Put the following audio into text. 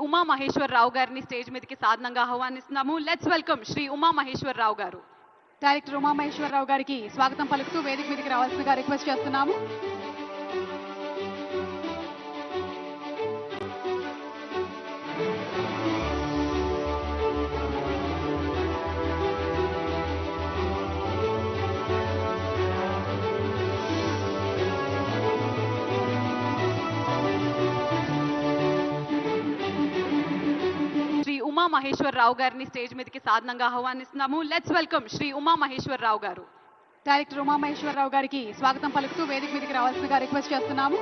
ఉమా మహేశ్వరరావు గారిని స్టేజ్ మీదకి సాధనంగా ఆహ్వానిస్తున్నాము. లెట్స్ వెల్కమ్ శ్రీ ఉమా మహేశ్వరరావు గారు. డైరెక్టర్ ఉమా మహేశ్వరరావు గారికి స్వాగతం పలుకుతూ వేదిక మీదకి రావాల్సిందిగా రిక్వెస్ట్ చేస్తున్నాము. ఉమా మహేశ్వరరావు గారిని స్టేజ్ మీదకి సాధనంగా ఆహ్వానిస్తున్నాము. లెట్స్ వెల్కమ్ శ్రీ ఉమా మహేశ్వరరావు గారు. డైరెక్టర్ ఉమా మహేశ్వరరావు గారికి స్వాగతం పలుకుతూ వేదిక మీదకి రావాల్సిందిగా రిక్వెస్ట్ చేస్తున్నాము.